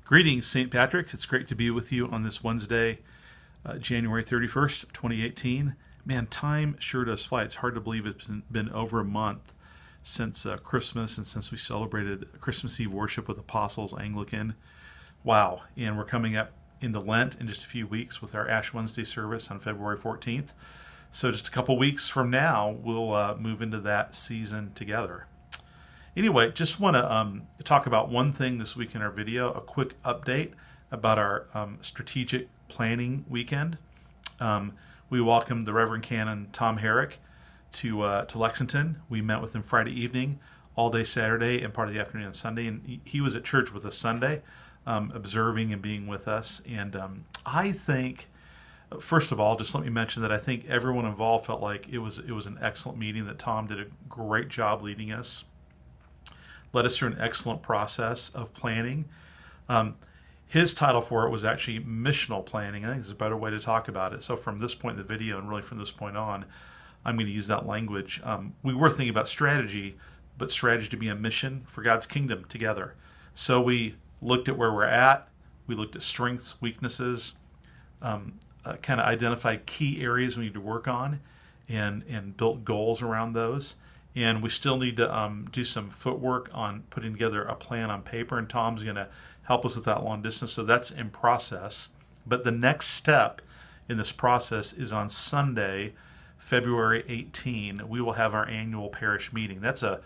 Greetings, St. Patrick's. It's great to be with you on this Wednesday, January 31st, 2018. Man, time sure does fly. It's hard to believe it's been over a month since Christmas and since we celebrated Christmas Eve worship with Apostles Anglican. Wow. And we're coming up into Lent in just a few weeks with our Ash Wednesday service on February 14th. So just a couple weeks from now, we'll move into that season together. Anyway, just want to talk about one thing this week in our video, a quick update about our strategic planning weekend. We welcomed the Reverend Canon Tom Herrick to Lexington. We met with him Friday evening, all day Saturday, and part of the afternoon on Sunday. And he was at church with us Sunday, observing and being with us. And I think, first of all, just let me mention that I think everyone involved felt like it was an excellent meeting, that Tom did a great job leading us. Led us through an excellent process of planning. His title for it was actually missional planning. I think it's a better way to talk about it. So from this point in the video, and really from this point on, I'm going to use that language. We were thinking about strategy, but strategy to be a mission for God's kingdom together. So we looked at where we're at. We looked at strengths, weaknesses, kind of identified key areas we need to work on, and built goals around those. And we still need to do some footwork on putting together a plan on paper, and Tom's going to help us with that long distance. So that's in process. But the next step in this process is on Sunday, February 18. We will have our annual parish meeting. That's a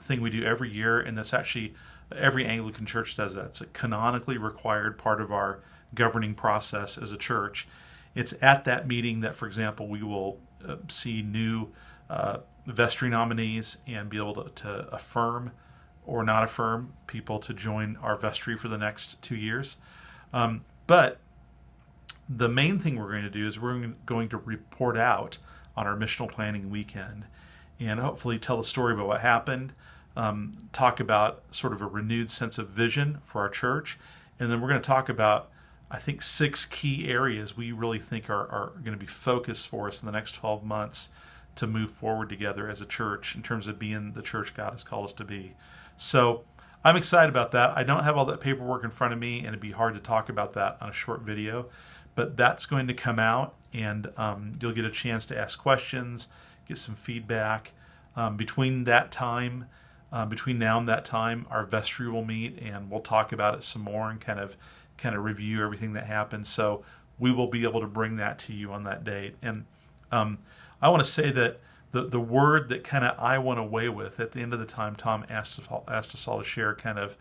thing we do every year, and that's actually every Anglican church does that. It's a canonically required part of our governing process as a church. It's at that meeting that, for example, we will see new vestry nominees and be able to affirm or not affirm people to join our vestry for the next 2 years. But the main thing we're going to do is we're going to report out on our missional planning weekend and hopefully tell the story about what happened, talk about sort of a renewed sense of vision for our church, and then we're going to talk about, I think, 6 key areas we really think are going to be focused for us in the next 12 months to move forward together as a church in terms of being the church God has called us to be. So I'm excited about that. I don't have all that paperwork in front of me, and it'd be hard to talk about that on a short video, but that's going to come out, and you'll get a chance to ask questions, get some feedback. Between now and that time, our vestry will meet, and we'll talk about it some more and kind of review everything that happened. So we will be able to bring that to you on that date. And I want to say that the word that kind of I went away with at the end of the time, Tom asked us all to share kind of,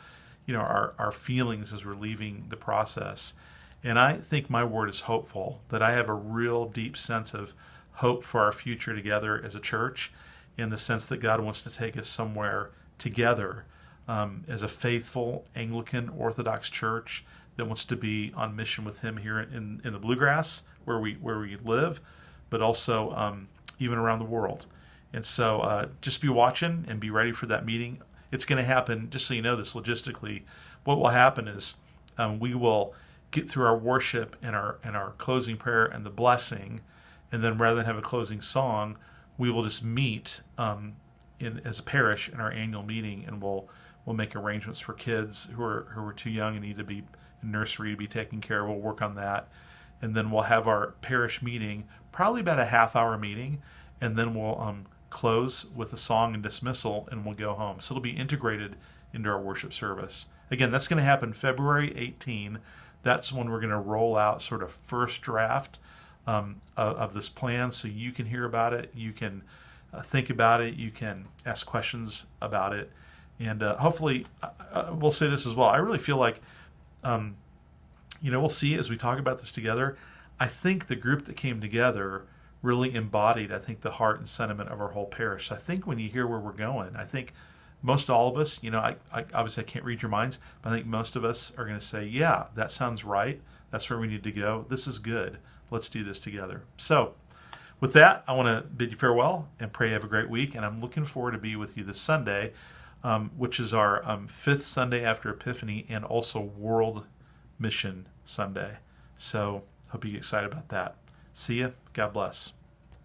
our feelings as we're leaving the process. And I think my word is hopeful, that I have a real deep sense of hope for our future together as a church, in the sense that God wants to take us somewhere together as a faithful Anglican Orthodox church that wants to be on mission with Him here in the Bluegrass where we live, but also even around the world. And so just be watching and be ready for that meeting. It's going to happen, just so you know this logistically, what will happen is we will get through our worship and our closing prayer and the blessing, and then rather than have a closing song, we will just meet as a parish in our annual meeting, and we'll make arrangements for kids who are too young and need to be in nursery to be taken care of. We'll work on that. And then we'll have our parish meeting, probably about a half-hour meeting, and then we'll close with a song and dismissal, and we'll go home. So it'll be integrated into our worship service. Again, that's going to happen February 18. That's when we're going to roll out sort of first draft of this plan, so you can hear about it, you can think about it, you can ask questions about it, and hopefully, we'll say this as well. I really feel like we'll see as we talk about this together. I think the group that came together really embodied, I think, the heart and sentiment of our whole parish. So I think when you hear where we're going, I think most all of us, I obviously I can't read your minds, but I think most of us are going to say, yeah, that sounds right. That's where we need to go. This is good. Let's do this together. So with that, I want to bid you farewell and pray you have a great week. And I'm looking forward to be with you this Sunday, which is our 5th Sunday after Epiphany and also World Mission Sunday. So hope you get excited about that. See ya. God bless.